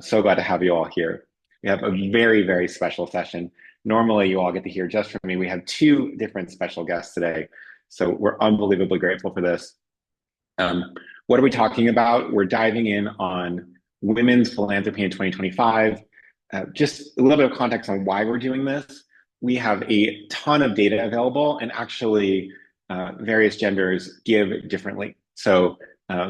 So glad to have you all here. We have a very, very special session. Normally, you all get to hear just from me. We have two different special guests today. So we're unbelievably grateful for this. What are we talking about? We're diving in on women's philanthropy in 2025. Just a little bit of context on why we're doing this. We have a ton of data available, and actually, various genders give differently. So a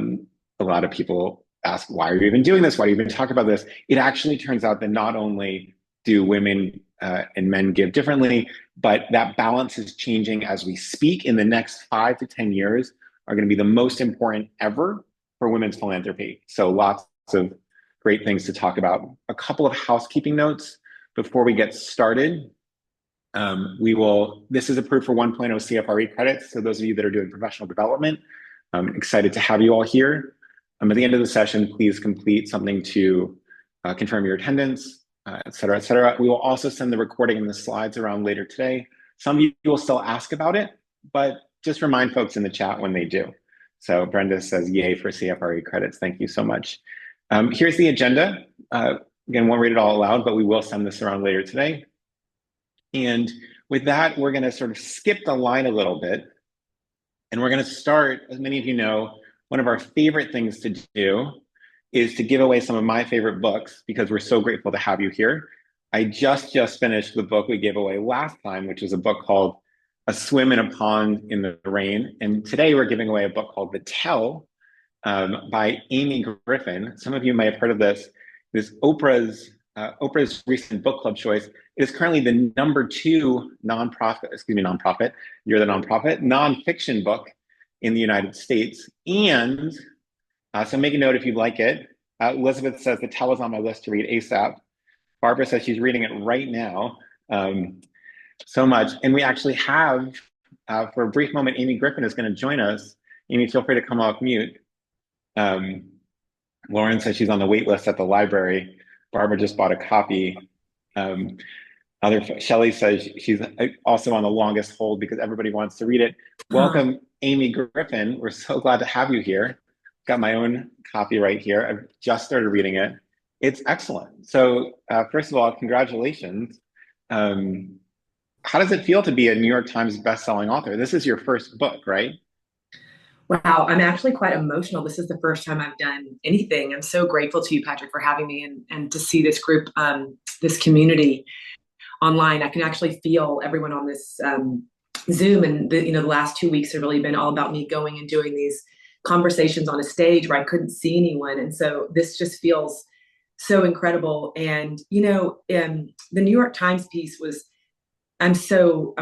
lot of people ask, why are you even doing this? Why do you even talk about this? It actually turns out that not only do women and men give differently, but that balance is changing as we speak. In the next 5 to 10 years are going to be the most important ever for women's philanthropy. So lots of great things to talk about. A couple of housekeeping notes before we get started. This is approved for 1.0 CFRE credits. So those of you that are doing professional development, I'm excited to have you all here. At the end of the session, please complete something to confirm your attendance, et cetera, et cetera. We will also send the recording and the slides around later today. Some of you will still ask about it, but just remind folks in the chat when they do. So Brenda says, yay for CFRE credits. Thank you so much. Here's the agenda. Again, won't read it all aloud, but we will send this around later today. And with that, we're going to sort of skip the line a little bit. And we're going to start, as many of you know, one of our favorite things to do is to give away some of my favorite books because we're so grateful to have you here. I just finished the book we gave away last time, which was a book called A Swim in a Pond in the Rain. And today we're giving away a book called The Tell by Amy Griffin. Some of you may have heard of this. This Oprah's recent book club choice. It is currently the #2 nonfiction book in the United States. And so make a note if you'd like it. Elizabeth says The Tell is on my list to read ASAP. Barbara says she's reading it right now. So much. And we actually have, for a brief moment, Amy Griffin is going to join us. Amy, feel free to come off mute. Lauren says she's on the wait list at the library. Barbara just bought a copy. Shelley says she's also on the longest hold because everybody wants to read it. Welcome, Amy Griffin. We're so glad to have you here. Got my own copy right here. I've just started reading it. It's excellent. So first of all, congratulations. How does it feel to be a New York Times bestselling author? This is your first book, right? Wow, I'm actually quite emotional. This is the first time I've done anything. I'm so grateful to you, Patrick, for having me and to see this group, this community online. I can actually feel everyone on this Zoom, and the last 2 weeks have really been all about me going and doing these conversations on a stage where I couldn't see anyone. And so this just feels so incredible. And, the New York Times piece was, I'm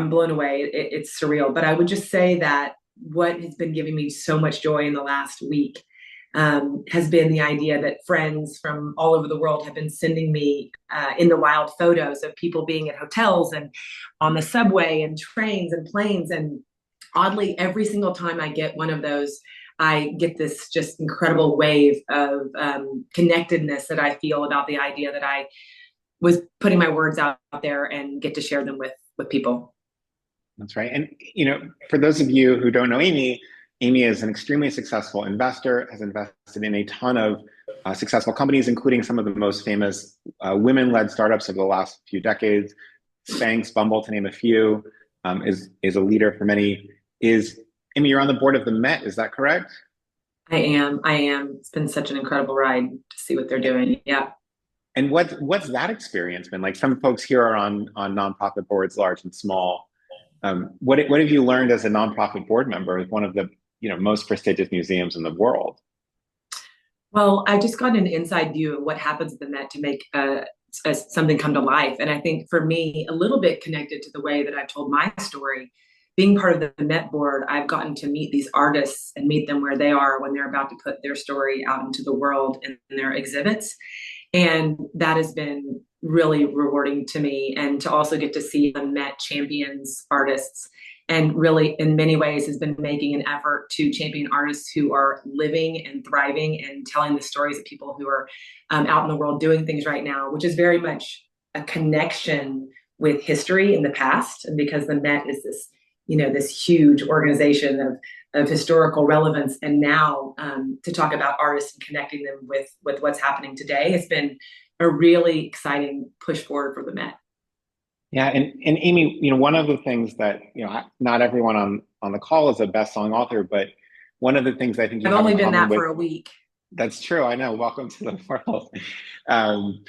blown away. It's surreal. But I would just say that what has been giving me so much joy in the last week has been the idea that friends from all over the world have been sending me in the wild photos of people being at hotels and on the subway and trains and planes. And oddly, every single time I get one of those, I get this just incredible wave of connectedness that I feel about the idea that I was putting my words out there and get to share them with people. That's right. And, for those of you who don't know Amy, Amy is an extremely successful investor, has invested in a ton of successful companies, including some of the most famous women-led startups of the last few decades. Spanx, Bumble, to name a few, is a leader for many. Amy, you're on the board of the Met, is that correct? I am. It's been such an incredible ride to see what they're doing. Yeah. And what's that experience been like? Some folks here are on nonprofit boards, large and small. What have you learned as a nonprofit board member of one of the most prestigious museums in the world? Well, I just got an inside view of what happens at the Met to make something come to life. And I think for me, a little bit connected to the way that I've told my story, being part of the Met board, I've gotten to meet these artists and meet them where they are when they're about to put their story out into the world in their exhibits. And that has been really rewarding to me, and to also get to see the Met champions artists, and really in many ways has been making an effort to champion artists who are living and thriving and telling the stories of people who are out in the world doing things right now, which is very much a connection with history in the past. And because the Met is this, this huge organization of of historical relevance, and now to talk about artists and connecting them with what's happening today has been a really exciting push forward for the Met. Yeah, and Amy, one of the things that, not everyone on the call is a best-selling author, but one of the things I think you I've have only in been common that with, for a week. that's true, I know, welcome to the world. Um,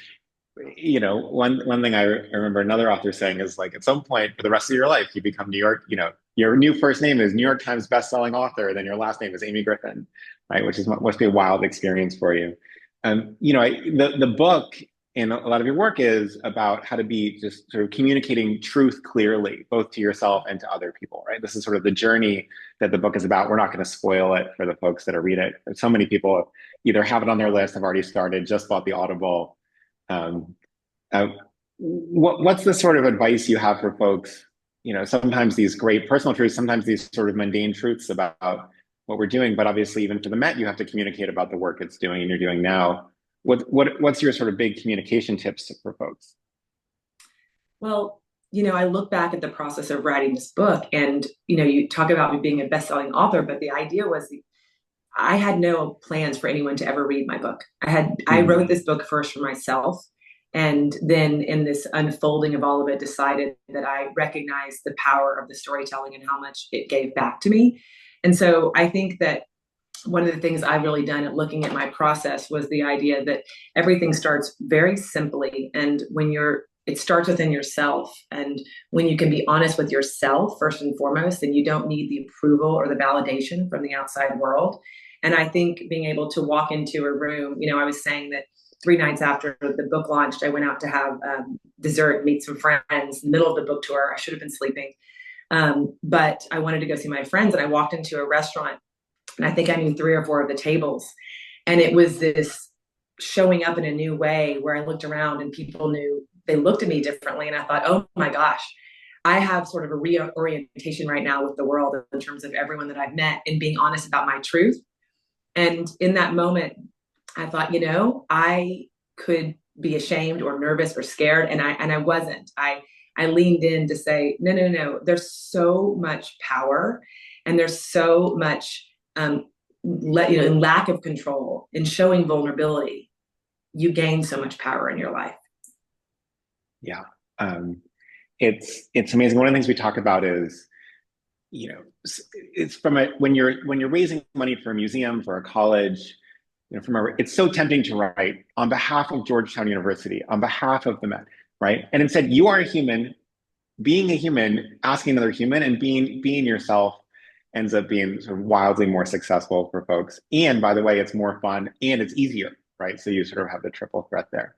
one thing I remember another author saying is like, at some point for the rest of your life, you become New York, your new first name is New York Times best-selling author, then your last name is Amy Griffin, right? Which must be a wild experience for you. The book and a lot of your work is about how to be just sort of communicating truth clearly, both to yourself and to other people, right? This is sort of the journey that the book is about. We're not going to spoil it for the folks that are read it. So many people either have it on their list, have already started, just bought the Audible. Um, what's the sort of advice you have for folks? Sometimes these great personal truths, sometimes these sort of mundane truths about what we're doing, but obviously even for the Met, you have to communicate about the work it's doing and you're doing now. What's your sort of big communication tips for folks? Well, I look back at the process of writing this book, and you talk about me being a best-selling author, but the idea was I had no plans for anyone to ever read my book. I wrote this book first for myself, and then in this unfolding of all of it, decided that I recognized the power of the storytelling and how much it gave back to me. And so I think that one of the things I've really done at looking at my process was the idea that everything starts very simply. And it starts within yourself. And when you can be honest with yourself, first and foremost, then you don't need the approval or the validation from the outside world. And I think being able to walk into a room, I was saying that 3 nights after the book launched, I went out to have dessert, meet some friends in the middle of the book tour. I should have been sleeping. But I wanted to go see my friends, and I walked into a restaurant, and I think I knew 3 or 4 of the tables. And it was this showing up in a new way where I looked around and people knew, they looked at me differently. And I thought, oh my gosh, I have sort of a reorientation right now with the world in terms of everyone that I've met and being honest about my truth. And in that moment, I thought, I could be ashamed or nervous or scared. And I wasn't. I leaned in to say, no. There's so much power, and there's so much lack of control in showing vulnerability. You gain so much power in your life. Yeah. It's amazing. One of the things we talk about is, it's when you're raising money for a museum, for a college, it's so tempting to write on behalf of Georgetown University, on behalf of the Met, right? And instead, you are a human, being a human, asking another human, and being yourself ends up being sort of wildly more successful for folks. And by the way, it's more fun and it's easier, right? So you sort of have the triple threat there.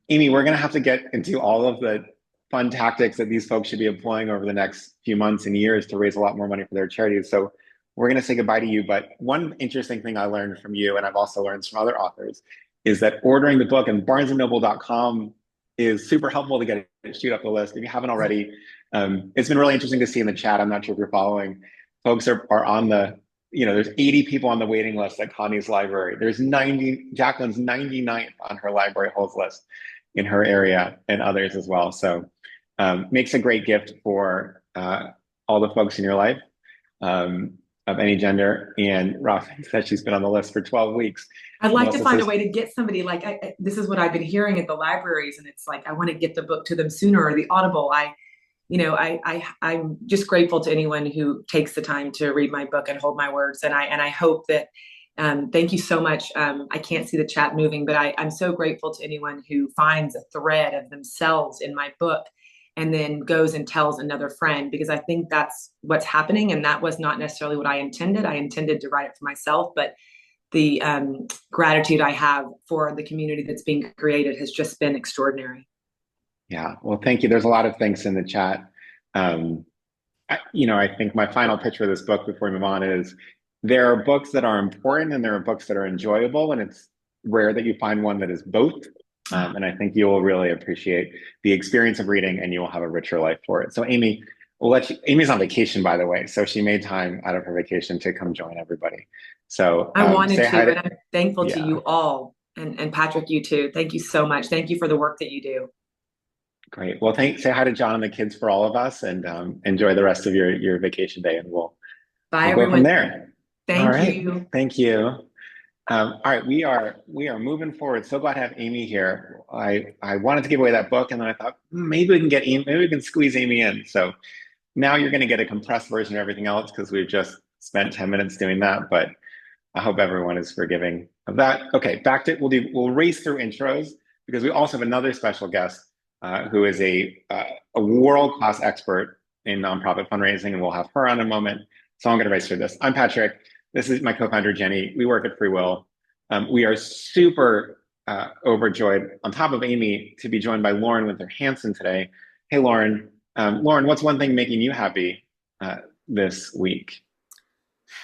Amy, we're going to have to get into all of the fun tactics that these folks should be employing over the next few months and years to raise a lot more money for their charities. So we're going to say goodbye to you. But one interesting thing I learned from you, and I've also learned from other authors, is that ordering the book and barnesandnoble.com is super helpful to get it, shoot up the list. If you haven't already, it's been really interesting to see in the chat. I'm not sure if you're following. Folks are on the, there's 80 people on the waiting list at Connie's library. There's Jacqueline's 99th on her library holds list in her area, and others as well. So makes a great gift for all the folks in your life of any gender. And Ralph said she's been on the list for 12 weeks. I'd like to find a way to get somebody this is what I've been hearing at the libraries, and it's like I want to get the book to them sooner, or the Audible. I'm just grateful to anyone who takes the time to read my book and hold my words. And I hope that, thank you so much. I can't see the chat moving, but I'm so grateful to anyone who finds a thread of themselves in my book and then goes and tells another friend, because I think that's what's happening. And that was not necessarily what I intended. I intended to write it for myself, but the gratitude I have for the community that's being created has just been extraordinary. Yeah, well, thank you. There's a lot of things in the chat. I think my final pitch for this book before we move on is there are books that are important and there are books that are enjoyable, and it's rare that you find one that is both. And I think you will really appreciate the experience of reading, and you will have a richer life for it. So Amy, Amy's on vacation, by the way, so she made time out of her vacation to come join everybody. So I wanted to, and I'm thankful to you all, and Patrick, you too. Thank you so much. Thank you for the work that you do. Great. Well, say hi to John and the kids for all of us, and enjoy the rest of your vacation day, and we'll Bye, We'll go from everyone. there. All Thank right. you. Thank you. All right, we are moving forward. So glad to have Amy here. I wanted to give away that book, and then I thought maybe we can get Amy, maybe we can squeeze Amy in. So now you're going to get a compressed version of everything else because we've just spent 10 minutes doing that. But I hope everyone is forgiving of that. Okay, back to we'll race through intros because we also have another special guest who is a world-class expert in nonprofit fundraising, and we'll have her on in a moment. So I'm going to race through this. I'm Patrick. This is my co-founder Jenny. We work at FreeWill. We are super overjoyed, on top of Amy, to be joined by Lauren Winther-Hansen today. Hey, Lauren. Lauren, what's one thing making you happy this week?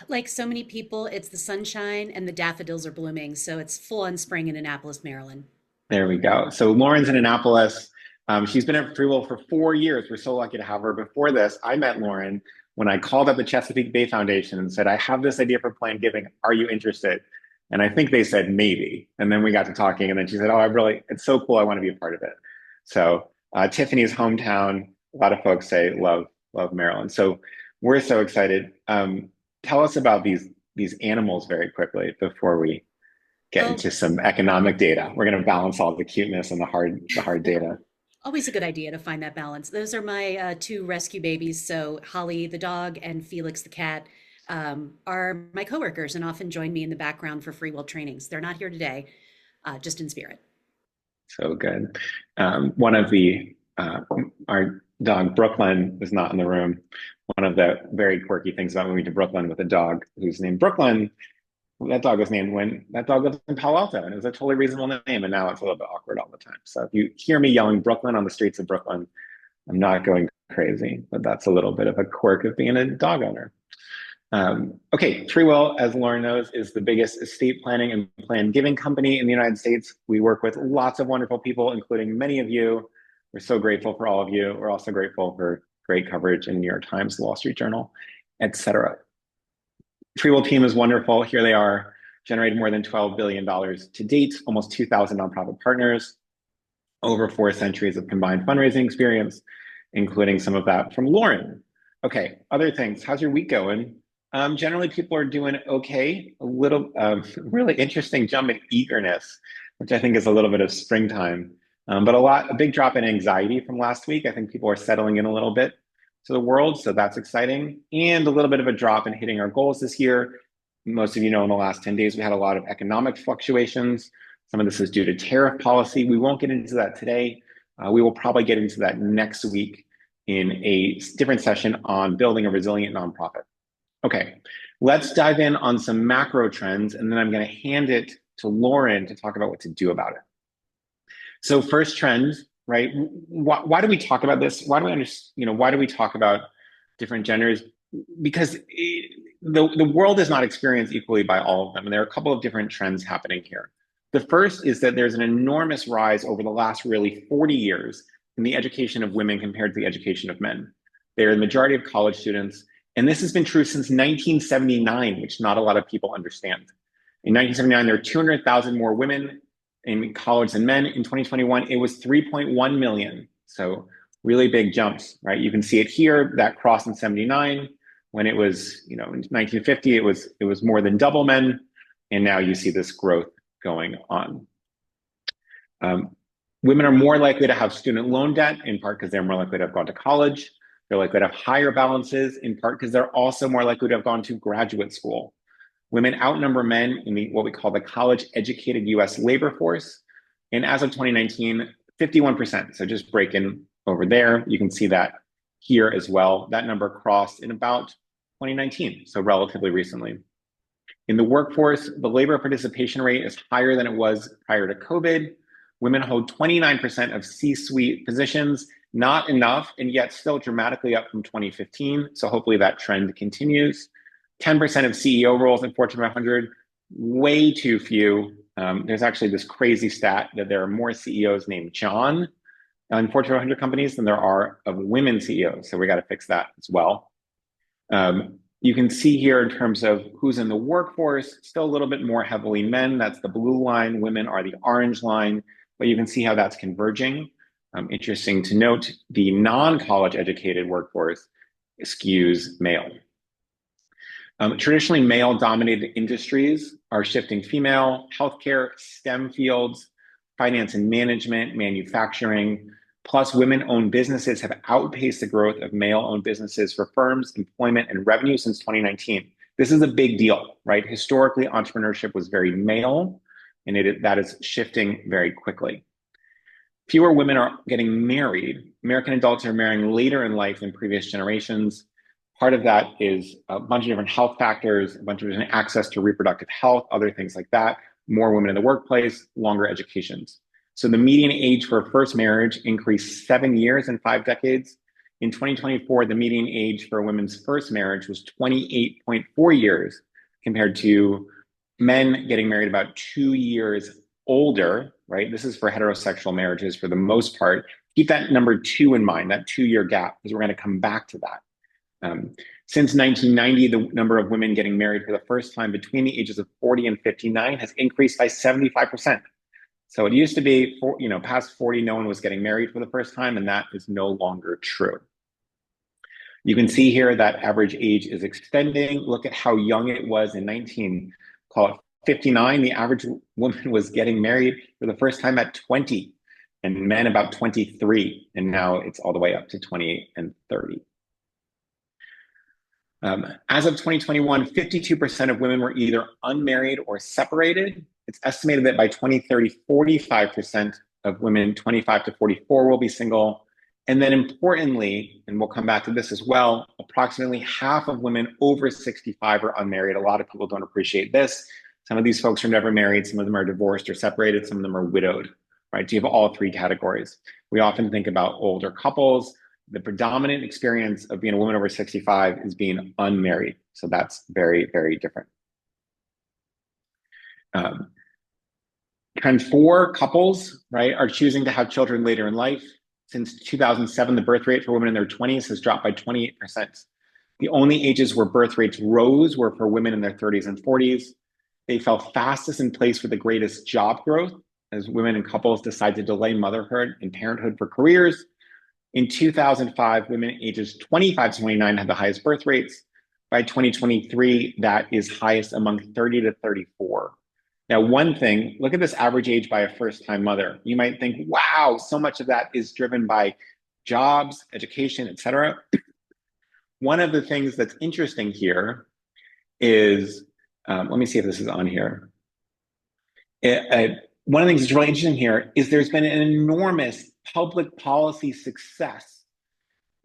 Like so many people, it's the sunshine and the daffodils are blooming. So it's full on spring in Annapolis, Maryland. There we go. So Lauren's in Annapolis. She's been at FreeWill for 4 years. We're so lucky to have her. Before this, I met Lauren when I called up the Chesapeake Bay Foundation and said, I have this idea for planned giving. Are you interested? And I think they said maybe. And then we got to talking, and then she said, oh, it's so cool. I want to be a part of it. So Tiffany's hometown, a lot of folks say love Maryland. So we're so excited. Tell us about these animals very quickly before we get Well, into some economic data. We're going to balance all the cuteness and the hard data. always a good idea to find that balance. Those are my two rescue babies. So Holly the dog and Felix the cat are my coworkers and often join me in the background for free will trainings. They're not here today, just in spirit. So good. One of our dog Brooklyn is not in the room. One of the very quirky things about moving to Brooklyn with a dog who's named Brooklyn, that dog was named when that dog lived in Palo Alto, and it was a totally reasonable name, and now it's a little bit awkward all the time. So if you hear me yelling Brooklyn on the streets of Brooklyn, I'm not going crazy, but that's a little bit of a quirk of being a dog owner. Okay, FreeWill, as Lauren knows, is the biggest estate planning and plan giving company in the United States. We work with lots of wonderful people, including many of you. We're so grateful for all of you. We're also grateful for great coverage in New York Times, the Wall Street Journal, etc. FreeWill team is wonderful. Here they are, generated more than $12 billion to date, almost 2,000 nonprofit partners, over 4 centuries of combined fundraising experience, including some of that from Lauren. Okay, other things. How's your week going? Generally, people are doing okay. A little really interesting jump in eagerness, which I think is a little bit of springtime, but a big drop in anxiety from last week. I think people are settling in a little bit to the world, so that's exciting, and a little bit of a drop in hitting our goals this year. Most of you know in the last 10 days, we had a lot of economic fluctuations. Some of this is due to tariff policy. We won't get into that today. We will probably get into that next week in a different session on building a resilient nonprofit. Okay, let's dive in on some macro trends, and then I'm going to hand it to Lauren to talk about what to do about it. So first trend, right? Why do we talk about this? Why do we talk about different genders? Because the world is not experienced equally by all of them, and there are a couple of different trends happening here. The first is that there's an enormous rise over the last really 40 years in the education of women compared to the education of men. They're the majority of college students. And this has been true since 1979, which not a lot of people understand. In 1979, there were 200,000 more women in college than men. In 2021, it was 3.1 million. So really big jumps, right? You can see it here, that crossed in 79. When it was, in 1950, it was more than double men. And now you see this growth going on. Women are more likely to have student loan debt, in part because they're more likely to have gone to college. They're likely to have higher balances, in part because they're also more likely to have gone to graduate school. Women outnumber men in what we call the college-educated US labor force. And as of 2019, 51%. So just breaking over there, you can see that here as well. That number crossed in about 2019, so relatively recently. In the workforce, the labor participation rate is higher than it was prior to COVID. Women hold 29% of C-suite positions, not enough, and yet still dramatically up from 2015. So hopefully that trend continues. 10% of CEO roles in Fortune 500, way too few. There's actually this crazy stat that there are more CEOs named John in Fortune 500 companies than there are of women CEOs. So we got to fix that as well. You can see here in terms of who's in the workforce, still a little bit more heavily men. That's the blue line. Women are the orange line. But you can see how that's converging. Interesting to note, the non-college educated workforce skews male. Traditionally, male-dominated industries are shifting female: healthcare, STEM fields, finance and management, manufacturing. Plus, women-owned businesses have outpaced the growth of male-owned businesses for firms, employment, and revenue since 2019. This is a big deal, right? Historically, entrepreneurship was very male, and that is shifting very quickly. Fewer women are getting married. American adults are marrying later in life than previous generations. Part of that is a bunch of different health factors, a bunch of different access to reproductive health, other things like that, more women in the workplace, longer educations. So the median age for first marriage increased 7 years in 5 decades. In 2024, the median age for a women's first marriage was 28.4 years, compared to men getting married about 2 years older, right? This is for heterosexual marriages for the most part. Keep that number 2 in mind, that 2-year gap, because we're going to come back to that. Since 1990, the number of women getting married for the first time between the ages of 40 and 59 has increased by 75%. So it used to be, past 40, no one was getting married for the first time, and that is no longer true. You can see here that average age is extending. Look at how young it was in 1959. The average woman was getting married for the first time at 20, and men about 23, and now it's all the way up to 28 and 30. As of 2021, 52% of women were either unmarried or separated. It's estimated that by 2030, 45% of women 25 to 44 will be single. And then importantly, and we'll come back to this as well, approximately half of women over 65 are unmarried. A lot of people don't appreciate this. Some of these folks are never married. Some of them are divorced or separated. Some of them are widowed, right? So you have all 3 categories. We often think about older couples. The predominant experience of being a woman over 65 is being unmarried. So that's very, very different. Trend 4, couples, right, are choosing to have children later in life. Since 2007, the birth rate for women in their 20s has dropped by 28%. The only ages where birth rates rose were for women in their 30s and 40s. They fell fastest in place with the greatest job growth as women and couples decide to delay motherhood and parenthood for careers. In 2005, women ages 25 to 29 had the highest birth rates. By 2023, that is highest among 30 to 34. Now, one thing, look at this average age by a first-time mother. You might think, wow, so much of that is driven by jobs, education, et cetera. One of the things that's interesting here is, let me see if this is on here. One of the things that's really interesting here is there's been an enormous public policy success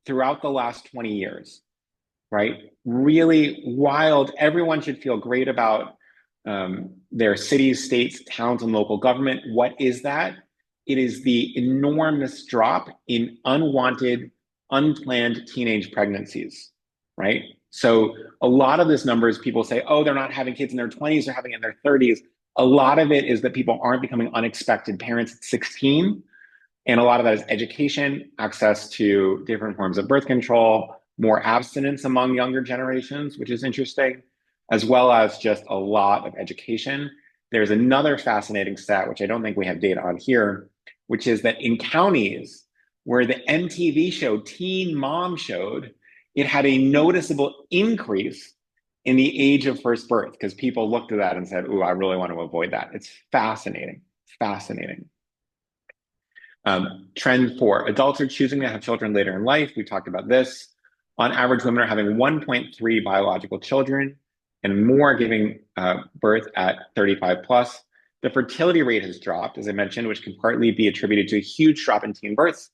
throughout the last 20 years, right? Really wild. Everyone should feel great about their cities, states, towns, and local government. What is that? It is the enormous drop in unwanted, unplanned teenage pregnancies, right? So a lot of this numbers, people say, oh, they're not having kids in their 20s, they're having it in their 30s. A lot of it is that people aren't becoming unexpected parents at 16. And a lot of that is education, access to different forms of birth control, more abstinence among younger generations, which is interesting, as well as just a lot of education. There's another fascinating stat, which I don't think we have data on here, which is that in counties where the MTV show Teen Mom showed, it had a noticeable increase in the age of first birth, because people looked at that and said, ooh, I really want to avoid that. It's fascinating, fascinating. Trend 4, adults are choosing to have children later in life. We talked about this. On average, women are having 1.3 biological children, and more giving birth at 35 plus. The fertility rate has dropped, as I mentioned, which can partly be attributed to a huge drop in teen births,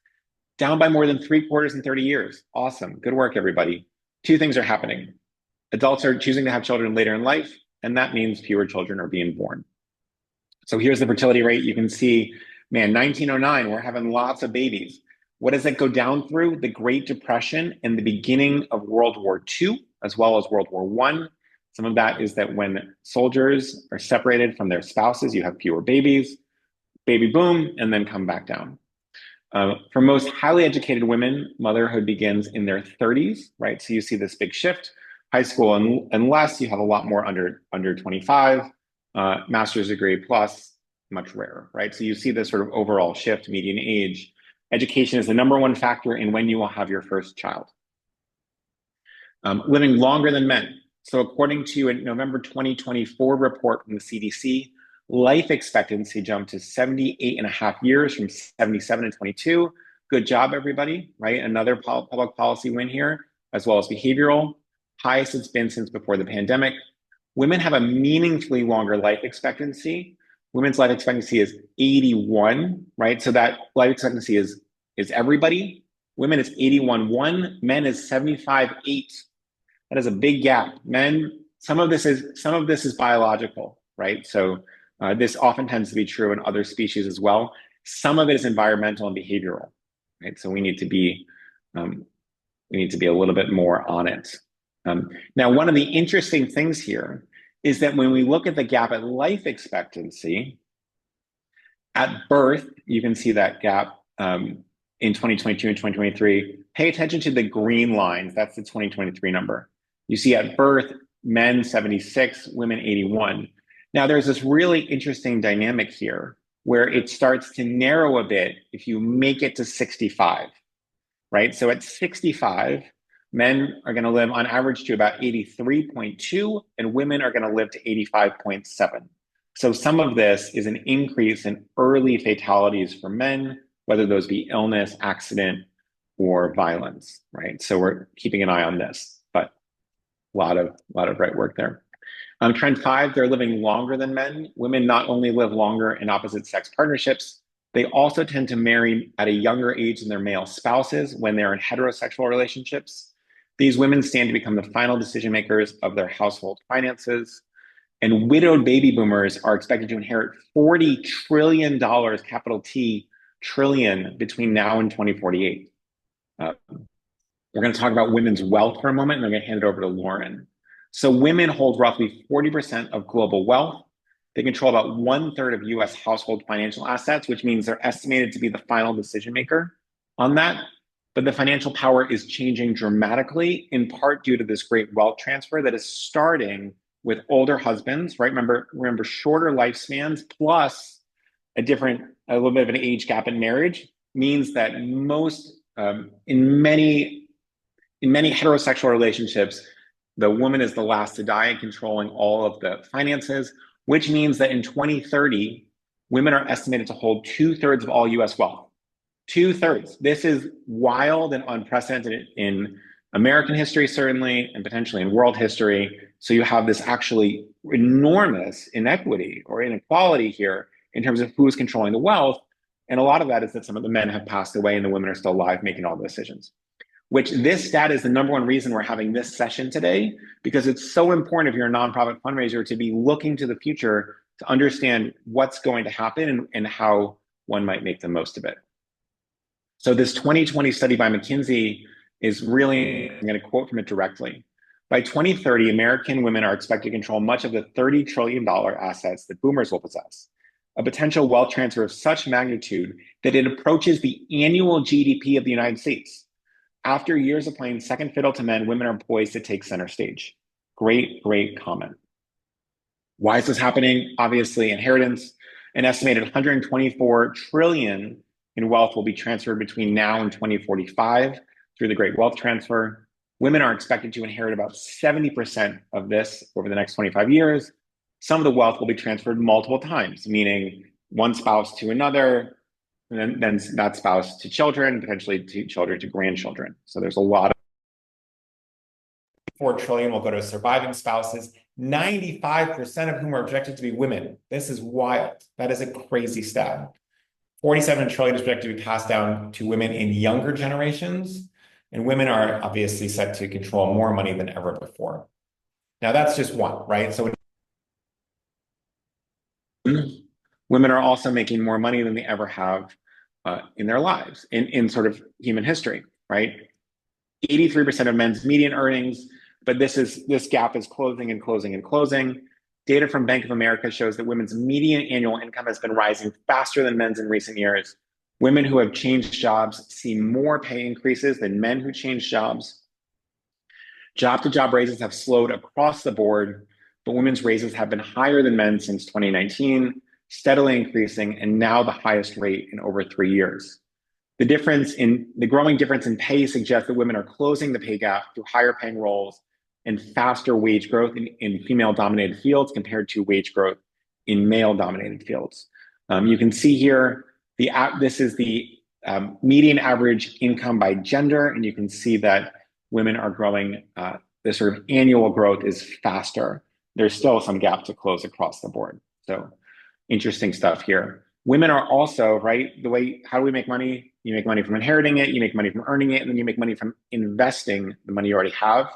down by more than 3/4 in 30 years. Awesome. Good work, everybody. 2 things are happening. Adults are choosing to have children later in life, and that means fewer children are being born. So here's the fertility rate. You can see, man, 1909, we're having lots of babies. What does that go down through? The Great Depression and the beginning of World War II, as well as World War I. Some of that is that when soldiers are separated from their spouses, you have fewer babies, baby boom, and then come back down. For most highly educated women, motherhood begins in their 30s, right? So you see this big shift. High school and less, you have a lot more under 25, master's degree plus, much rarer, right? So you see this sort of overall shift, median age. Education is the #1 factor in when you will have your first child. Living longer than men. So according to a November 2024 report from the CDC, life expectancy jumped to 78 and a half years from 77 and 22. Good job, everybody, right? Another public policy win here, as well as behavioral. Highest it's been since before the pandemic. Women have a meaningfully longer life expectancy. Women's life expectancy is 81, right? So that life expectancy is everybody. Women is 81.1, men is 75.8. That is a big gap. Men, some of this is biological, right? So this often tends to be true in other species as well. Some of it is environmental and behavioral, right? So we need to be a little bit more on it. Now, one of the interesting things here is that when we look at the gap at life expectancy, at birth, you can see that gap in 2022 and 2023. Pay attention to the green lines. That's the 2023 number. You see at birth, men 76, women 81. Now, there's this really interesting dynamic here where it starts to narrow a bit if you make it to 65, right? So at 65, men are going to live on average to about 83.2, and women are going to live to 85.7. So some of this is an increase in early fatalities for men, whether those be illness, accident, or violence, right? So we're keeping an eye on this, but a lot of right work there. Trend 5, they're living longer than men. Women not only live longer in opposite sex partnerships, they also tend to marry at a younger age than their male spouses when they're in heterosexual relationships. These women stand to become the final decision makers of their household finances. And widowed baby boomers are expected to inherit $40 trillion, capital T, trillion, between now and 2048. We're going to talk about women's wealth for a moment, and I'm going to hand it over to Lauren. So women hold roughly 40% of global wealth. They control about 1/3 of US household financial assets, which means they're estimated to be the final decision maker on that. But the financial power is changing dramatically, in part due to this great wealth transfer that is starting with older husbands, right? Remember shorter lifespans plus a little bit of an age gap in marriage means that in many heterosexual relationships, the woman is the last to die and controlling all of the finances, which means that in 2030, women are estimated to hold 2/3 of all US wealth. 2/3. This is wild and unprecedented in American history, certainly, and potentially in world history. So you have this actually enormous inequity or inequality here in terms of who's controlling the wealth. And a lot of that is that some of the men have passed away and the women are still alive making all the decisions. Which this stat is the number one reason we're having this session today, because it's so important if you're a nonprofit fundraiser to be looking to the future to understand what's going to happen and how one might make the most of it. So this 2020 study by McKinsey is really, I'm going to quote from it directly. By 2030, American women are expected to control much of the $30 trillion assets that boomers will possess, a potential wealth transfer of such magnitude that it approaches the annual GDP of the United States. After years of playing second fiddle to men, women are poised to take center stage. Great comment. Why is this happening? Obviously, inheritance. An estimated 124 trillion in wealth will be transferred between now and 2045 through the Great Wealth Transfer. Women are expected to inherit about 70% of this over the next 25 years. Some of the wealth will be transferred multiple times, meaning one spouse to another, and then that spouse to children, potentially to children to grandchildren. So there's a lot of 4 trillion will go to surviving spouses, 95% of whom are projected to be women. This is wild. That is a crazy stat. 47 trillion is projected to be passed down to women in younger generations, and women are obviously set to control more money than ever before. Now that's just one, right? So women are also making more money than they ever have in their lives, in sort of human history, right? 83% of men's median earnings, but this gap is closing and closing and closing. Data from Bank of America shows that women's median annual income has been rising faster than men's in recent years. Women who have changed jobs see more pay increases than men who changed jobs. Job-to-job raises have slowed across the board, but women's raises have been higher than men since 2019, steadily increasing, and now the highest rate in over 3 years. The growing difference in pay suggests that women are closing the pay gap through higher paying roles and faster wage growth in female-dominated fields compared to wage growth in male-dominated fields. You can see here, this is the median average income by gender, and you can see that women are growing, the sort of annual growth is faster. There's still some gap to close across the board. So interesting stuff here. Women are also, right, how do we make money? You make money from inheriting it, you make money from earning it, and then you make money from investing the money you already have.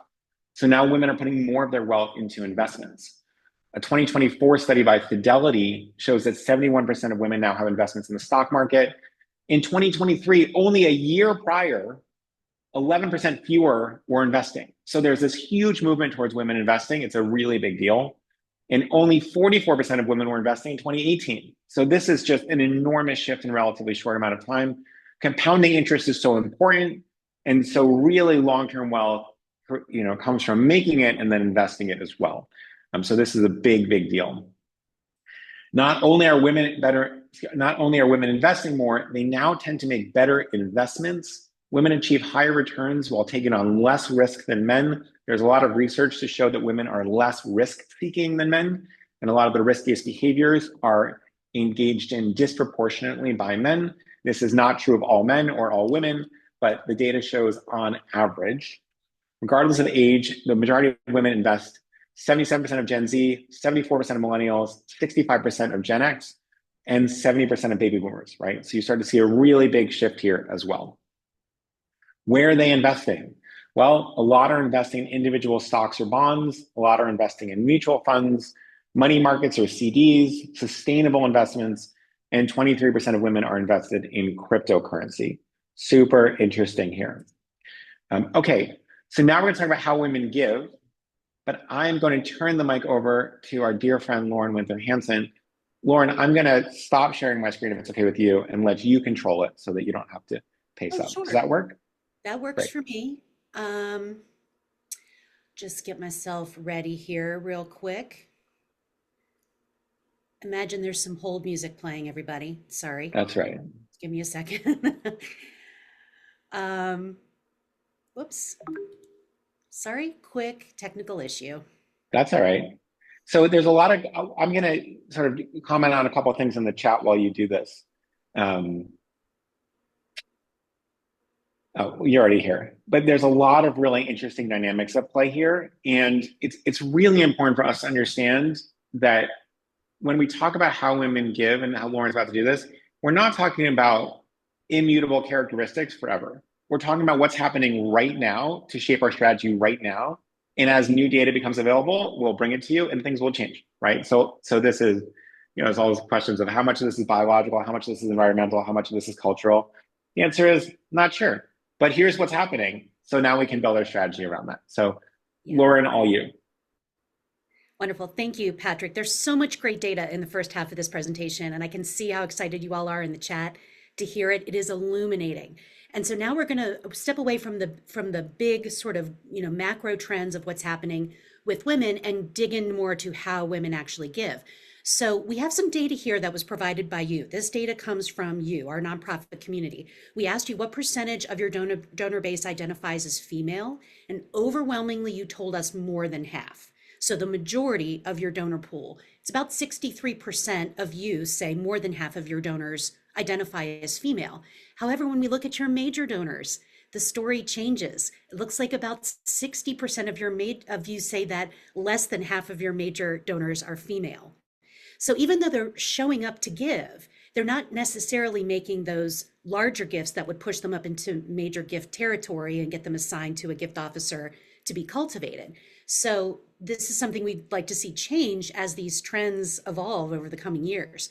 So now women are putting more of their wealth into investments. A 2024 study by Fidelity shows that 71% of women now have investments in the stock market. In 2023, only a year prior, 11% fewer were investing. So there's this huge movement towards women investing. It's a really big deal. And only 44% of women were investing in 2018. So this is just an enormous shift in a relatively short amount of time. Compounding interest is so important. And so really long-term wealth, comes from making it and then investing it as well. So this is a big, big deal. Not only are women investing more, they now tend to make better investments. Women achieve higher returns while taking on less risk than men. There's a lot of research to show that women are less risk-seeking than men, and a lot of the riskiest behaviors are engaged in disproportionately by men. This is not true of all men or all women, but the data shows on average, regardless of age, the majority of women invest. 77% of Gen Z, 74% of millennials, 65% of Gen X, and 70% of baby boomers, right? So you start to see a really big shift here as well. Where are they investing? Well, a lot are investing in individual stocks or bonds. A lot are investing in mutual funds, money markets or CDs, sustainable investments, and 23% of women are invested in cryptocurrency. Super interesting here. Okay, so now we're going to talk about how women give, but I'm going to turn the mic over to our dear friend, Lauren Winther-Hansen. Lauren, I'm going to stop sharing my screen if it's okay with you and let you control it so that you don't have to pace up. Sure. Does that work? That works for me. Just get myself ready here real quick. Imagine there's some hold music playing, everybody. Sorry. That's right. Give me a second. Whoops. Sorry, quick technical issue. That's all right. So there's a lot of, I'm going to sort of comment on a couple of things in the chat while you do this. Oh, you're already here. But there's a lot of really interesting dynamics at play here. And it's really important for us to understand that when we talk about how women give and how Lauren's about to do this, we're not talking about immutable characteristics forever. We're talking about what's happening right now to shape our strategy right now. And as new data becomes available, we'll bring it to you and things will change, right? So this is, there's all those questions of how much of this is biological, how much of this is environmental, how much of this is cultural. The answer is not sure, but here's what's happening. So now we can build our strategy around that. So Lauren, all you. Wonderful. Thank you, Patrick. There's so much great data in the first half of this presentation, and I can see how excited you all are in the chat to hear it. It is illuminating. And so now we're going to step away from the big sort of, macro trends of what's happening with women and dig in more to how women actually give. So we have some data here that was provided by you. This data comes from you, our nonprofit community. We asked you what percentage of your donor base identifies as female, and overwhelmingly you told us more than half. So the majority of your donor pool, it's about 63% of you say more than half of your donors identify as female. However, when we look at your major donors, the story changes. It looks like about 60% of you say that less than half of your major donors are female. So even though they're showing up to give, they're not necessarily making those larger gifts that would push them up into major gift territory and get them assigned to a gift officer to be cultivated. So this is something we'd like to see change as these trends evolve over the coming years.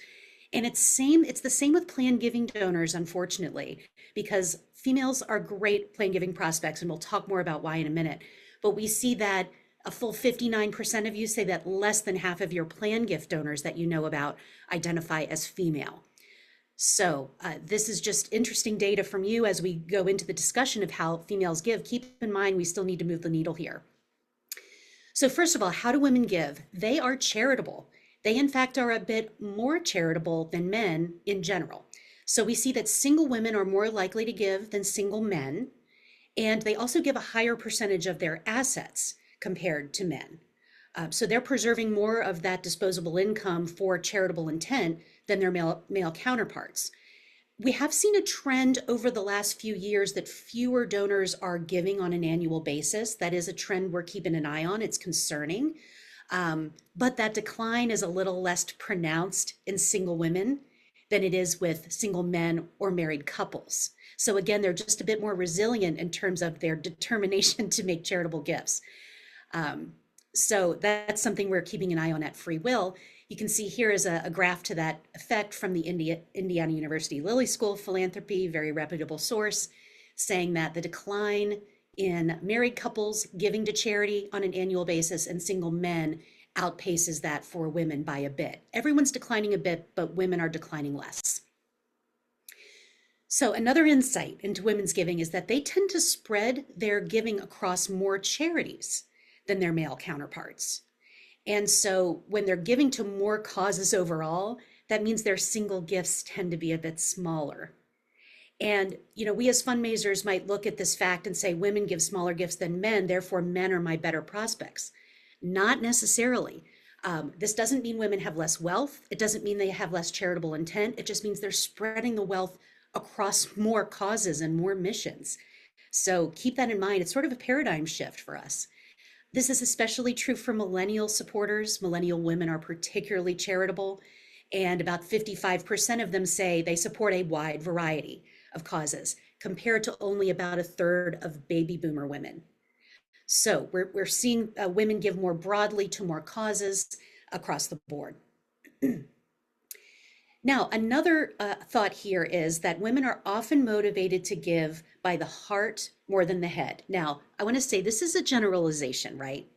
And it's the same with planned giving donors, unfortunately, because females are great planned giving prospects, and we'll talk more about why in a minute. But we see that a full 59% of you say that less than half of your planned gift donors that you know about identify as female. So this is just interesting data from you as we go into the discussion of how females give. Keep in mind, we still need to move the needle here. So first of all, how do women give? They are charitable. They, in fact, are a bit more charitable than men in general. So we see that single women are more likely to give than single men, and they also give a higher percentage of their assets compared to men. So they're preserving more of that disposable income for charitable intent than their male counterparts. We have seen a trend over the last few years that fewer donors are giving on an annual basis. That is a trend we're keeping an eye on. It's concerning. But that decline is a little less pronounced in single women than it is with single men or married couples. So again, they're just a bit more resilient in terms of their determination to make charitable gifts. So that's something we're keeping an eye on at FreeWill. You can see here is a graph to that effect from the Indiana University Lilly School of Philanthropy, very reputable source, saying that the decline in married couples giving to charity on an annual basis and single men outpaces that for women by a bit. Everyone's declining a bit, but women are declining less. So another insight into women's giving is that they tend to spread their giving across more charities than their male counterparts. And so when they're giving to more causes overall, that means their single gifts tend to be a bit smaller. And, we as fundraisers might look at this fact and say, women give smaller gifts than men, therefore men are my better prospects. Not necessarily. This doesn't mean women have less wealth. It doesn't mean they have less charitable intent. It just means they're spreading the wealth across more causes and more missions. So keep that in mind. It's sort of a paradigm shift for us. This is especially true for millennial supporters. Millennial women are particularly charitable, and about 55% of them say they support a wide variety of causes, compared to only about a third of baby boomer women. So we're seeing women give more broadly to more causes across the board. Now, another thought here is that women are often motivated to give by the heart more than the head. Now, I want to say this is a generalization, right?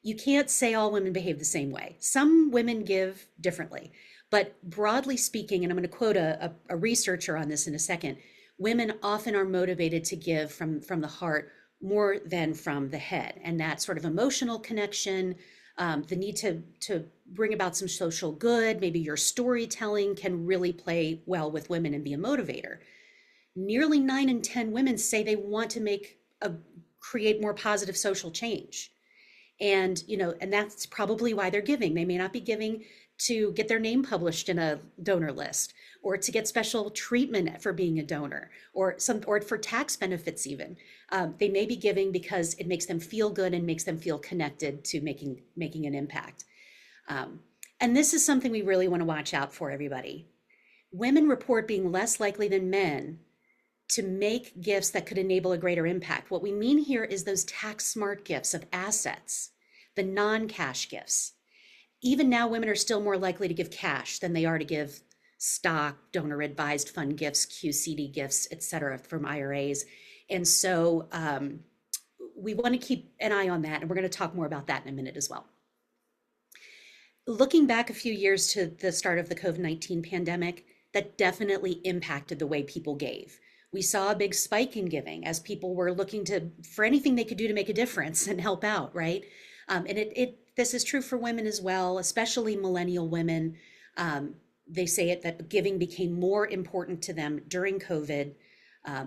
You can't say all women behave the same way. Some women give differently, but broadly speaking, and I'm going to quote a researcher on this in a second, women often are motivated to give from the heart more than from the head. And that sort of emotional connection, the need to bring about some social good, maybe your storytelling can really play well with women and be a motivator. Nearly 9 in 10 women say they want to create more positive social change. And, and that's probably why they're giving. They may not be giving to get their name published in a donor list, or to get special treatment for being a donor, or for tax benefits even. They may be giving because it makes them feel good and makes them feel connected to making an impact. And this is something we really want to watch out for, everybody. Women report being less likely than men to make gifts that could enable a greater impact. What we mean here is those tax smart gifts of assets, the non-cash gifts. Even now, women are still more likely to give cash than they are to give stock, donor advised fund gifts, QCD gifts, et cetera, from IRAs. And so we want to keep an eye on that. And we're going to talk more about that in a minute as well. Looking back a few years to the start of the COVID-19 pandemic, that definitely impacted the way people gave. We saw a big spike in giving as people were looking for anything they could do to make a difference and help out, right? And this is true for women as well, especially millennial women. They say that giving became more important to them during COVID,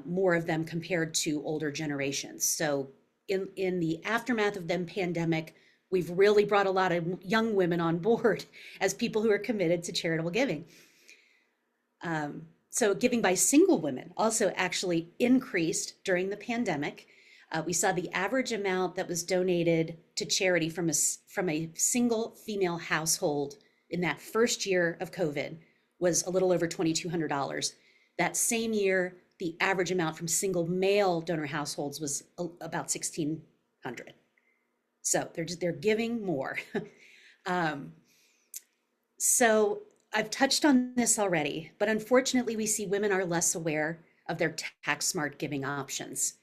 more of them compared to older generations. So in the aftermath of the pandemic, we've really brought a lot of young women on board as people who are committed to charitable giving. So giving by single women also actually increased during the pandemic. We saw the average amount that was donated to charity from a single female household in that first year of COVID was a little over $2,200. That same year, the average amount from single male donor households was about $1,600. So they're giving more. So I've touched on this already, but unfortunately we see women are less aware of their tax smart giving options.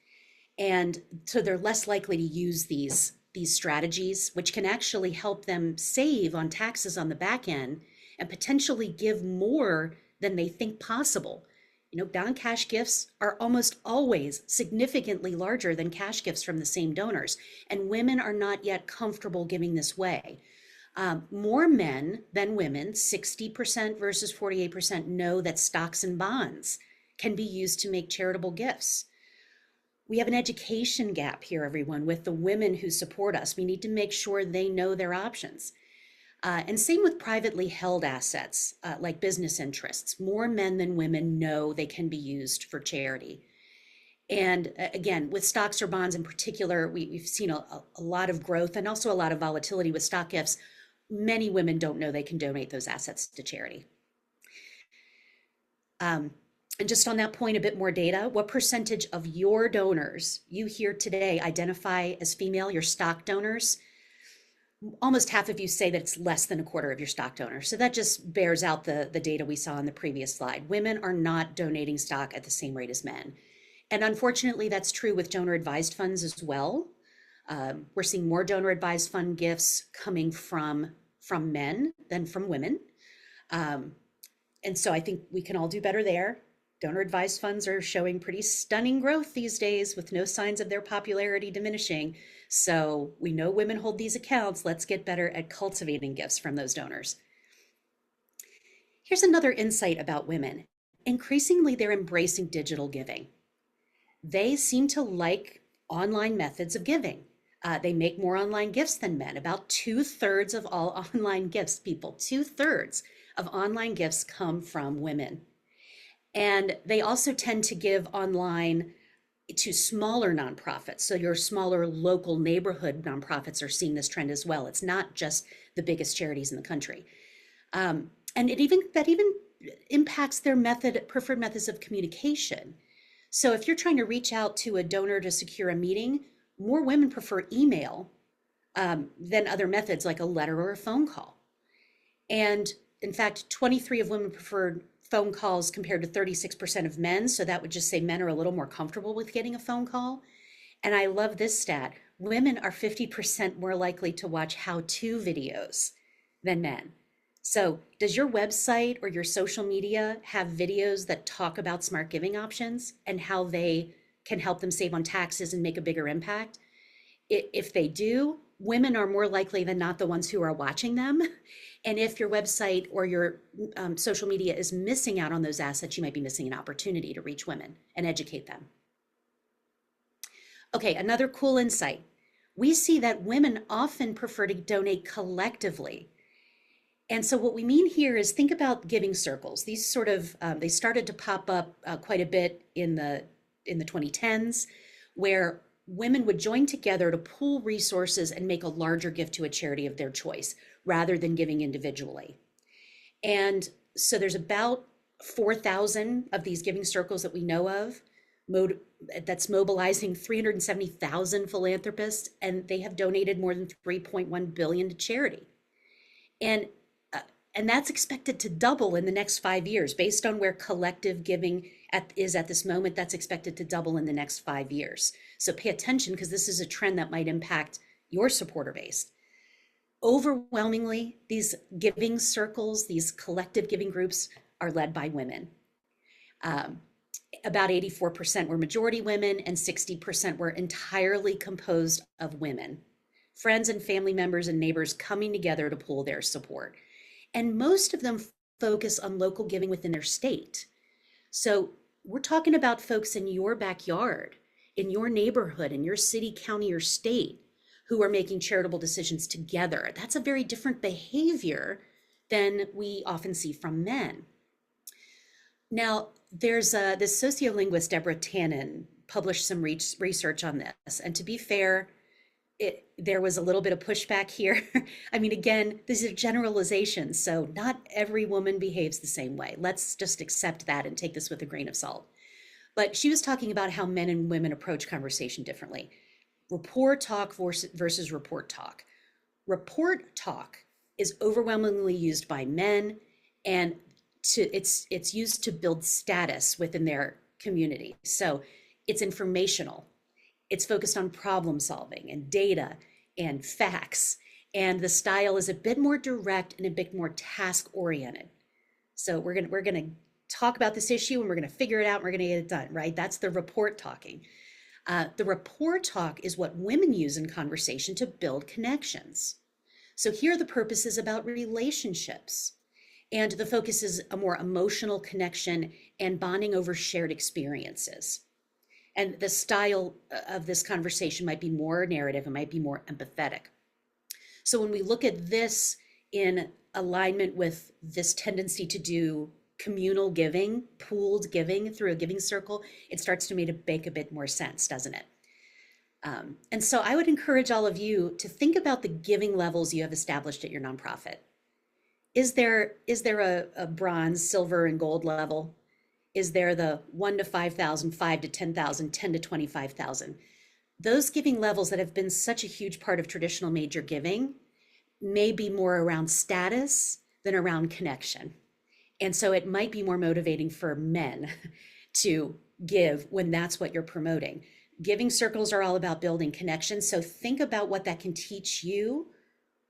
And so they're less likely to use these strategies, which can actually help them save on taxes on the back end and potentially give more than they think possible. Non-cash gifts are almost always significantly larger than cash gifts from the same donors, and women are not yet comfortable giving this way. More men than women, 60% versus 48%, know that stocks and bonds can be used to make charitable gifts. We have an education gap here, everyone, with the women who support us. We need to make sure they know their options. And same with privately held assets, like business interests. More men than women know they can be used for charity. And again, with stocks or bonds in particular, we've seen a lot of growth and also a lot of volatility with stock gifts. Many women don't know they can donate those assets to charity. And just on that point, a bit more data. What percentage of your donors you hear today identify as female, your stock donors? Almost half of you say that it's less than a quarter of your stock donors. So that just bears out the data we saw on the previous slide. Women are not donating stock at the same rate as men. And unfortunately, that's true with donor advised funds as well. We're seeing more donor advised fund gifts coming from men than from women. And so I think we can all do better there. Donor advised funds are showing pretty stunning growth these days with no signs of their popularity diminishing. So we know women hold these accounts. Let's get better at cultivating gifts from those donors. Here's another insight about women. Increasingly, they're embracing digital giving. They seem to like online methods of giving. They make more online gifts than men. About 2/3 of all online gifts, people, 2/3 of online gifts come from women. And they also tend to give online to smaller nonprofits. So your smaller local neighborhood nonprofits are seeing this trend as well. It's not just the biggest charities in the country. And that even impacts their preferred methods of communication. So if you're trying to reach out to a donor to secure a meeting, more women prefer email than other methods like a letter or a phone call. And in fact, 23 of women preferred phone calls compared to 36% of men. So that would just say men are a little more comfortable with getting a phone call. And I love this stat. Women are 50% more likely to watch how-to videos than men. So does your website or your social media have videos that talk about smart giving options and how they can help them save on taxes and make a bigger impact? If they do, women are more likely than not the ones who are watching them. And if your website or your social media is missing out on those assets, you might be missing an opportunity to reach women and educate them. Okay, another cool insight. We see that women often prefer to donate collectively. And so what we mean here is think about giving circles. These sort of, they started to pop up quite a bit in the 2010s, where women would join together to pool resources and make a larger gift to a charity of their choice, rather than giving individually. And so there's about 4,000 of these giving circles that we know of, that's mobilizing 370,000 philanthropists, and they have donated more than 3.1 billion to charity. And that's expected to double in the next 5 years. Based on where collective giving is at this moment, that's expected to double in the next 5 years. So pay attention, because this is a trend that might impact your supporter base. Overwhelmingly, these giving circles, these collective giving groups are led by women. About 84% were majority women and 60% were entirely composed of women. Friends and family members and neighbors coming together to pool their support. And most of them focus on local giving within their state. So we're talking about folks in your backyard, in your neighborhood, in your city, county, or state, who are making charitable decisions together. That's a very different behavior than we often see from men. Now, there's this sociolinguist, Deborah Tannen, published some research on this. And to be fair, there was a little bit of pushback here. I mean, again, these are generalizations, so not every woman behaves the same way. Let's just accept that and take this with a grain of salt. But she was talking about how men and women approach conversation differently. Rapport talk versus report talk. Report talk is overwhelmingly used by men, and it's used to build status within their community. So it's informational. It's focused on problem solving and data and facts. And the style is a bit more direct and a bit more task oriented. So we're gonna talk about this issue and we're gonna figure it out and we're gonna get it done, right? That's the report talking. The rapport talk is what women use in conversation to build connections. So here the purpose is about relationships, and the focus is a more emotional connection and bonding over shared experiences. And the style of this conversation might be more narrative, it might be more empathetic. So when we look at this in alignment with this tendency to do communal giving, pooled giving through a giving circle, it starts to make a bit more sense, doesn't it? And so I would encourage all of you to think about the giving levels you have established at your nonprofit. Is there a bronze, silver, and gold level? Is there the 1 to 5,000, 5 to 10,000, 10 to 25,000? Those giving levels that have been such a huge part of traditional major giving may be more around status than around connection. And so it might be more motivating for men to give when that's what you're promoting. Giving circles are all about building connections. So think about what that can teach you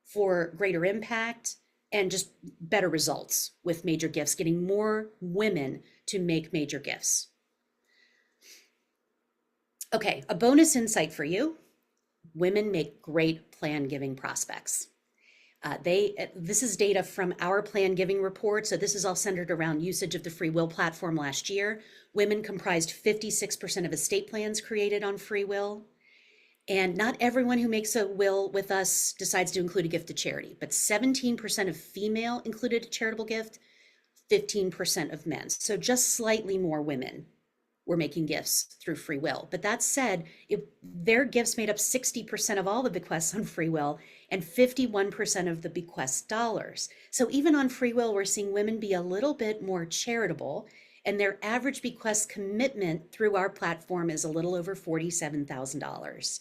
for greater impact and just better results with major gifts, getting more women to make major gifts. Okay, a bonus insight for you. Women make great plan giving prospects. This is data from our plan giving report. So this is all centered around usage of the FreeWill platform last year. Women comprised 56% of estate plans created on FreeWill. And not everyone who makes a will with us decides to include a gift to charity, but 17% of female included a charitable gift, 15% of men. So just slightly more women were making gifts through FreeWill. But that said, their gifts made up 60% of all the bequests on FreeWill and 51% of the bequest dollars. So even on FreeWill, we're seeing women be a little bit more charitable, and their average bequest commitment through our platform is a little over $47,000,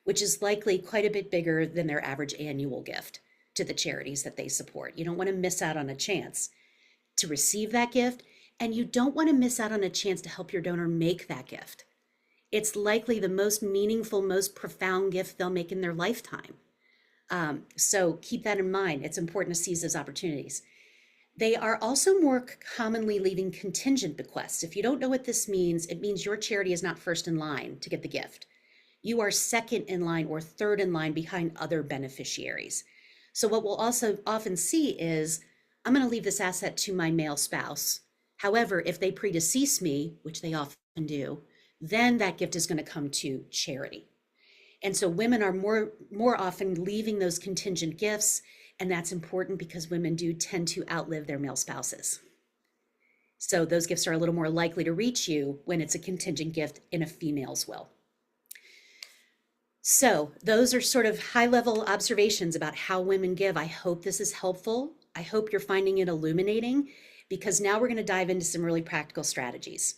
which is likely quite a bit bigger than their average annual gift to the charities that they support. You don't want to miss out on a chance to receive that gift, and you don't want to miss out on a chance to help your donor make that gift. It's likely the most meaningful, most profound gift they'll make in their lifetime. So keep that in mind. It's important to seize those opportunities. They are also more commonly leaving contingent bequests. If you don't know what this means, it means your charity is not first in line to get the gift. You are second in line or third in line behind other beneficiaries. So what we'll also often see is, I'm going to leave this asset to my male spouse. However, if they predecease me, which they often do, then that gift is going to come to charity. And so women are more often leaving those contingent gifts, and that's important because women do tend to outlive their male spouses. So those gifts are a little more likely to reach you when it's a contingent gift in a female's will. So those are sort of high-level observations about how women give. I hope this is helpful. I hope you're finding it illuminating, because now we're going to dive into some really practical strategies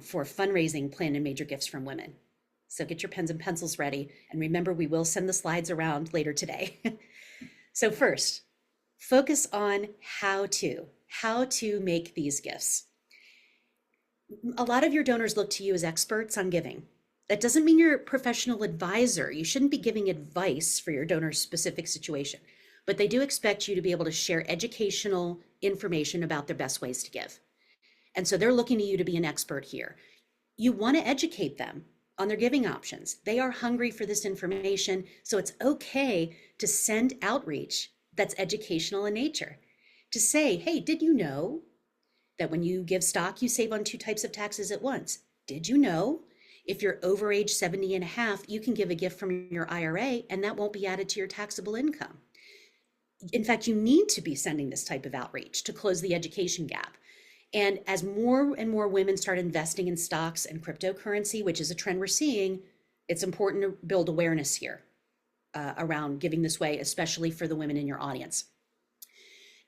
for fundraising planned and major gifts from women. So get your pens and pencils ready. And remember, we will send the slides around later today. So first, focus on how to make these gifts. A lot of your donors look to you as experts on giving. That doesn't mean you're a professional advisor. You shouldn't be giving advice for your donor's specific situation, but they do expect you to be able to share educational information about their best ways to give. And so they're looking to you to be an expert here. You want to educate them on their giving options. They are hungry for this information, so it's okay to send outreach that's educational in nature. To say, hey, did you know that when you give stock, you save on 2 types of taxes at once? Did you know if you're over age 70 and a half, you can give a gift from your IRA and that won't be added to your taxable income? In fact, you need to be sending this type of outreach to close the education gap. And as more and more women start investing in stocks and cryptocurrency, which is a trend we're seeing, it's important to build awareness here around giving this way, especially for the women in your audience.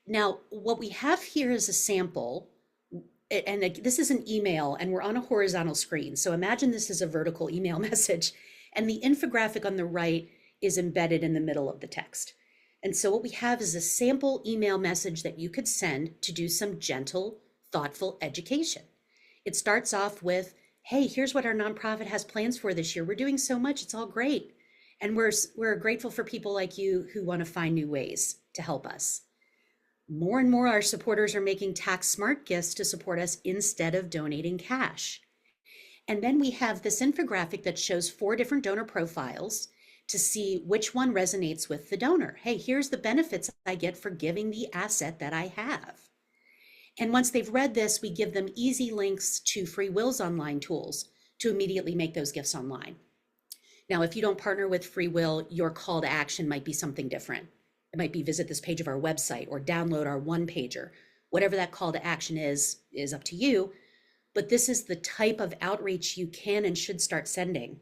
Now, what we have here is a sample, and this is an email, and we're on a horizontal screen. So imagine this is a vertical email message, and the infographic on the right is embedded in the middle of the text. And so what we have is a sample email message that you could send to do some gentle, thoughtful education. It starts off with, hey, here's what our nonprofit has plans for this year. We're doing so much, it's all great. And we're grateful for people like you who want to find new ways to help us. More and more our supporters are making tax smart gifts to support us instead of donating cash. And then we have this infographic that shows 4 different donor profiles to see which one resonates with the donor. Hey, here's the benefits I get for giving the asset that I have. And once they've read this, we give them easy links to FreeWill's online tools to immediately make those gifts online. Now, if you don't partner with FreeWill, your call to action might be something different. It might be visit this page of our website or download our one pager. Whatever that call to action is up to you. But this is the type of outreach you can and should start sending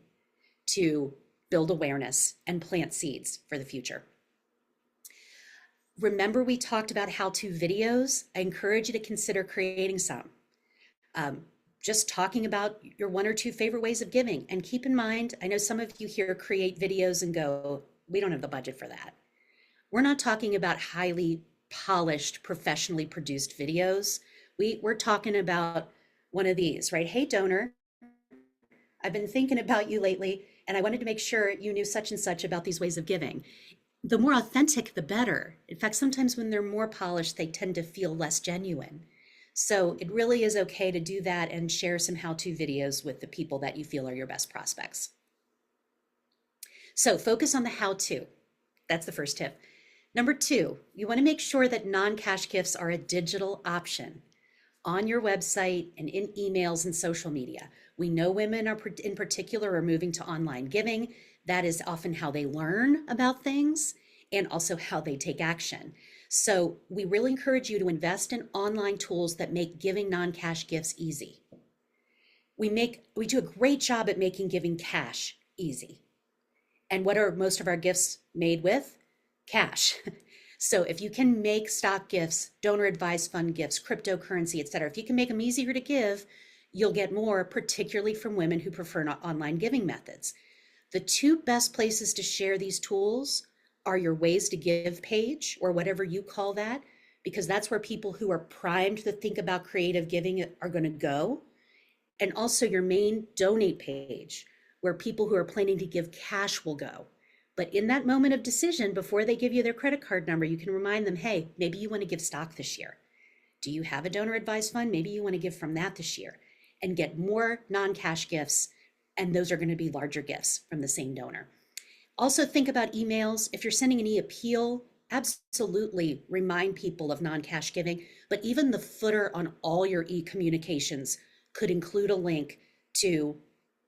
to build awareness and plant seeds for the future. Remember, we talked about how-to videos. I encourage you to consider creating some. Just talking about your 1 or 2 favorite ways of giving. And keep in mind, I know some of you here create videos and go, we don't have the budget for that. We're not talking about highly polished, professionally produced videos. We're talking about one of these, right? Hey, donor, I've been thinking about you lately, and I wanted to make sure you knew such and such about these ways of giving. The more authentic, the better. In fact, sometimes when they're more polished, they tend to feel less genuine. So it really is okay to do that and share some how-to videos with the people that you feel are your best prospects. So focus on the how-to. That's the first tip. Number 2, you want to make sure that non-cash gifts are a digital option on your website and in emails and social media. We know women are in particular are moving to online giving. That is often how they learn about things and also how they take action. So we really encourage you to invest in online tools that make giving non-cash gifts easy. We do a great job at making giving cash easy. And what are most of our gifts made with? Cash. So if you can make stock gifts, donor advised fund gifts, cryptocurrency, et cetera, if you can make them easier to give, you'll get more, particularly from women who prefer online giving methods. The 2 best places to share these tools are your ways to give page, or whatever you call that, because that's where people who are primed to think about creative giving are going to go. And also your main donate page, where people who are planning to give cash will go. But in that moment of decision, before they give you their credit card number, you can remind them, hey, maybe you want to give stock this year. Do you have a donor advised fund? Maybe you want to give from that this year and get more non-cash gifts. And those are going to be larger gifts from the same donor. Also think about emails. If you're sending an e-appeal, absolutely remind people of non-cash giving, but even the footer on all your e-communications could include a link to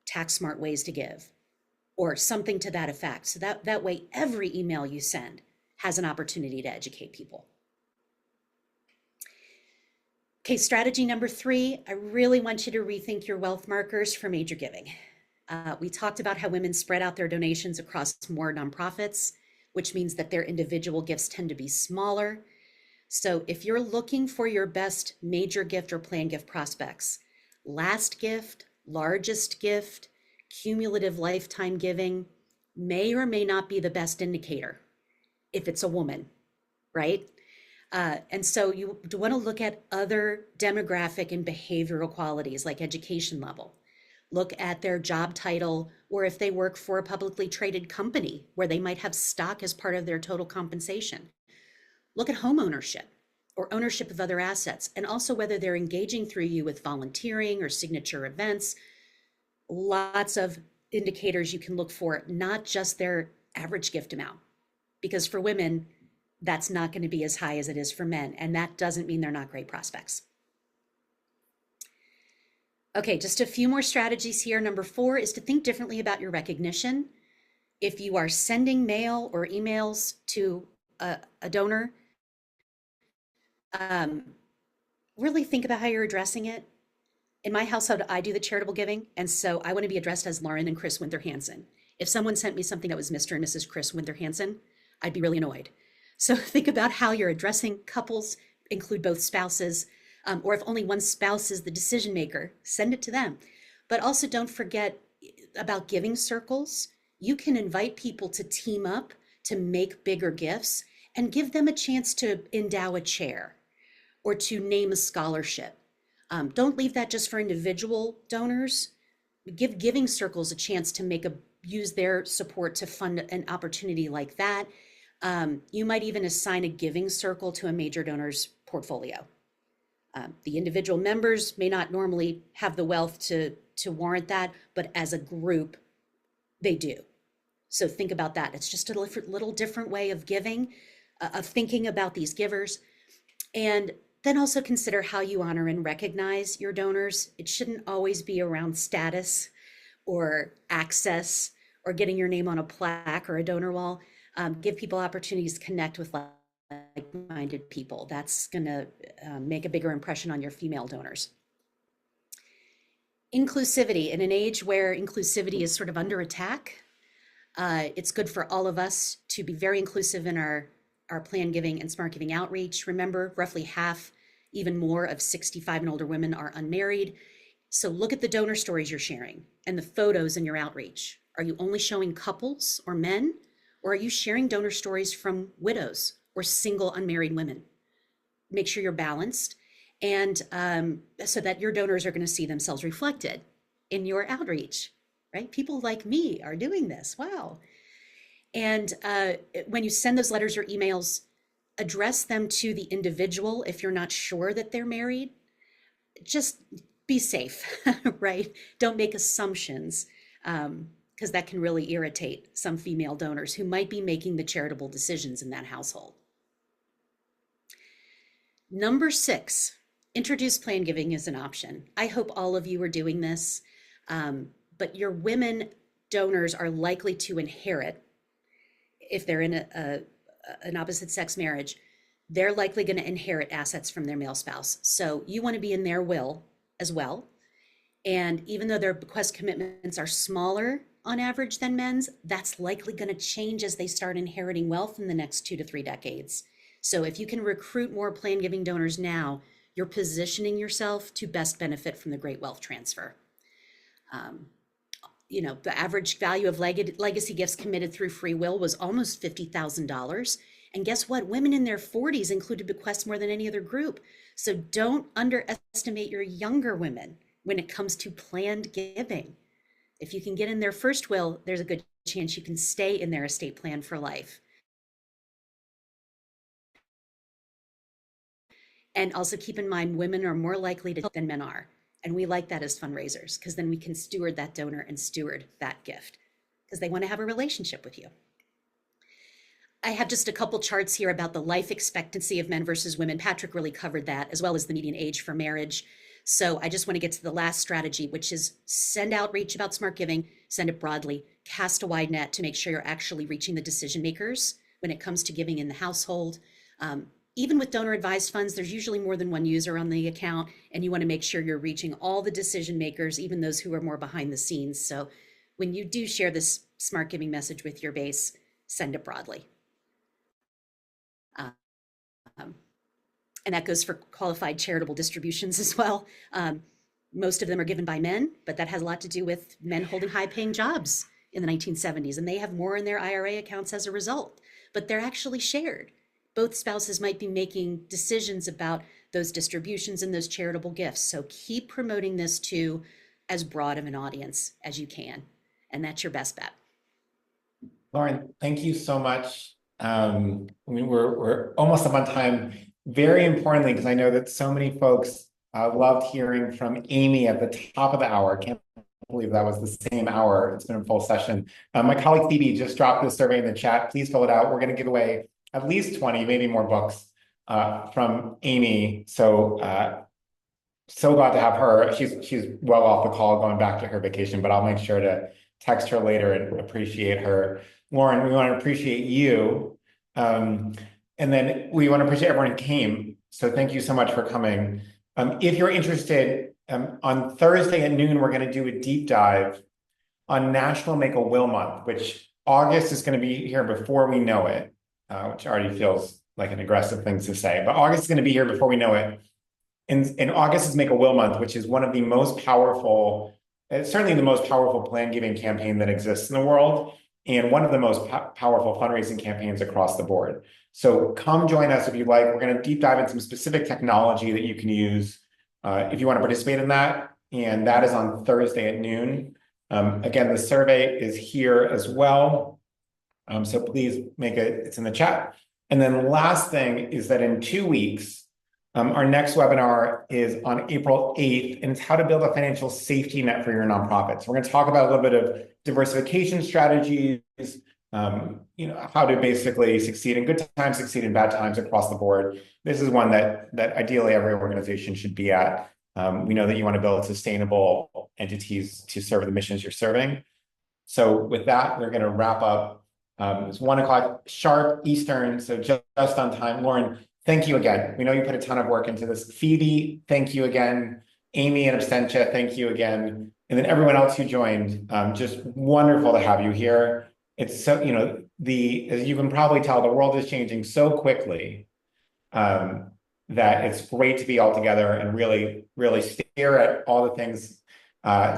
tax smart ways to give or something to that effect. So that way, every email you send has an opportunity to educate people. Okay, strategy number 3, I really want you to rethink your wealth markers for major giving. We talked about how women spread out their donations across more nonprofits, which means that their individual gifts tend to be smaller. So if you're looking for your best major gift or plan gift prospects, last gift, largest gift, cumulative lifetime giving may or may not be the best indicator if it's a woman, right? And so you want to look at other demographic and behavioral qualities like education level. Look at their job title, or if they work for a publicly traded company where they might have stock as part of their total compensation. Look at home ownership or ownership of other assets, and also whether they're engaging through you with volunteering or signature events. Lots of indicators you can look for, not just their average gift amount, because for women, that's not going to be as high as it is for men. And that doesn't mean they're not great prospects. Okay, just a few more strategies here. Number 4 is to think differently about your recognition. If you are sending mail or emails to a donor, really think about how you're addressing it. In my household, I do the charitable giving, and so I want to be addressed as Lauren and Chris Winther-Hansen. If someone sent me something that was Mr. and Mrs. Chris Winther-Hansen, I'd be really annoyed. So think about how you're addressing couples, include both spouses, or if only one spouse is the decision maker, send it to them. But also don't forget about giving circles. You can invite people to team up to make bigger gifts and give them a chance to endow a chair or to name a scholarship. Don't leave that just for individual donors. Give giving circles a chance to use their support to fund an opportunity like that. You might even assign a giving circle to a major donor's portfolio. The individual members may not normally have the wealth to warrant that, but as a group, they do. So think about that. It's just a little different way of giving, of thinking about these givers. And then also consider how you honor and recognize your donors. It shouldn't always be around status. or access or getting your name on a plaque or a donor wall. Give people opportunities to connect with like-minded people. That's going to make a bigger impression on your female donors. Inclusivity. In an age where inclusivity is sort of under attack, it's good for all of us to be very inclusive in our plan giving and smart giving outreach. Remember, roughly half, even more, of 65 and older women are unmarried. So look at the donor stories you're sharing and the photos in your outreach. Are you only showing couples or men, or are you sharing donor stories from widows or single unmarried women? Make sure you're balanced, and so that your donors are going to see themselves reflected in your outreach, right? People like me are doing this. Wow. And when you send those letters or emails, address them to the individual if you're not sure that they're married. Just be safe, right? Don't make assumptions, because that can really irritate some female donors who might be making the charitable decisions in that household. Number 6, introduce plan giving as an option. I hope all of you are doing this, but your women donors are likely to inherit, if they're in an opposite sex marriage, they're likely going to inherit assets from their male spouse. So you want to be in their will as well. And even though their bequest commitments are smaller on average than men's, that's likely going to change as they start inheriting wealth in the next 2 to 3 decades. So if you can recruit more plan giving donors now, you're positioning yourself to best benefit from the great wealth transfer. The average value of legacy gifts committed through FreeWill was almost $50,000. And guess what? Women in their 40s included bequests more than any other group. So don't underestimate your younger women when it comes to planned giving. If you can get in their first will, there's a good chance you can stay in their estate plan for life. And also keep in mind, women are more likely to than men are. And we like that as fundraisers, because then we can steward that donor and steward that gift, because they want to have a relationship with you. I have just a couple charts here about the life expectancy of men versus women. Patrick really covered that, as well as the median age for marriage. So I just want to get to the last strategy, which is send outreach about smart giving, send it broadly, cast a wide net to make sure you're actually reaching the decision makers when it comes to giving in the household. Even with donor advised funds, there's usually more than one user on the account, and you want to make sure you're reaching all the decision makers, even those who are more behind the scenes. So when you do share this smart giving message with your base, send it broadly. And that goes for qualified charitable distributions as well. Most of them are given by men, but that has a lot to do with men holding high-paying jobs in the 1970s, and they have more in their IRA accounts as a result, but they're actually shared. Both spouses might be making decisions about those distributions and those charitable gifts. So keep promoting this to as broad of an audience as you can, and that's your best bet. Lauren, thank you so much. We're almost up on time. Very importantly, because I know that so many folks loved hearing from Amy at the top of the hour. Can't believe that was the same hour. It's been a full session. My colleague Phoebe just dropped the survey in the chat. Please fill it out. We're going to give away at least 20, maybe more books from Amy. So glad to have her. She's well off the call going back to her vacation, but I'll make sure to text her later and appreciate her. Lauren, we want to appreciate you. And then we want to appreciate everyone who came. So thank you so much for coming. If you're interested, on Thursday at noon, we're going to do a deep dive on National Make-A-Will Month, which August is going to be here before we know it, which already feels like an aggressive thing to say. But August is going to be here before we know it. And August is Make-A-Will Month, which is one of the most powerful, certainly the most powerful plan giving campaign that exists in the world, and one of the most powerful fundraising campaigns across the board. So come join us if you'd like. We're going to deep dive into some specific technology that you can use if you want to participate in that. And that is on Thursday at noon. Again, the survey is here as well. So please make it, it's in the chat. And then last thing is that in 2 weeks, our next webinar is on April 8th, and it's how to build a financial safety net for your nonprofit. So we're going to talk about a little bit of diversification strategies, how to basically succeed in good times, succeed in bad times across the board. This is one that ideally every organization should be at. We know that you want to build sustainable entities to serve the missions you're serving. So with that, we're going to wrap up. It's 1:00 sharp Eastern, so just on time. Lauren, thank you again. We know you put a ton of work into this. Phoebe, thank you again. Amy and Absentia, thank you again. And then everyone else who joined, just wonderful to have you here. It's so, as you can probably tell, the world is changing so quickly that it's great to be all together and really, really stare at all the things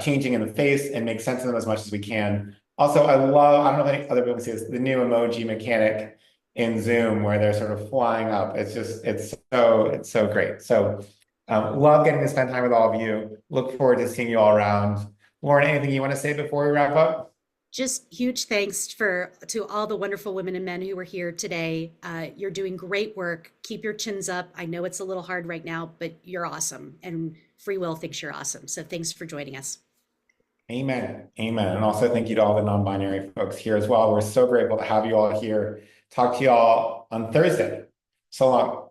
changing in the face and make sense of them as much as we can. Also, I don't know if any other people see this, the new emoji mechanic in Zoom where they're sort of flying up. It's so great. So love getting to spend time with all of you. Look forward to seeing you all around. Lauren, anything you want to say before we wrap up? Just huge thanks to all the wonderful women and men who were here today. You're doing great work. Keep your chins up. I know it's a little hard right now, but you're awesome. And FreeWill thinks you're awesome. So thanks for joining us. Amen. Amen. And also thank you to all the non-binary folks here as well. We're so grateful to have you all here. Talk to you all on Thursday. So long.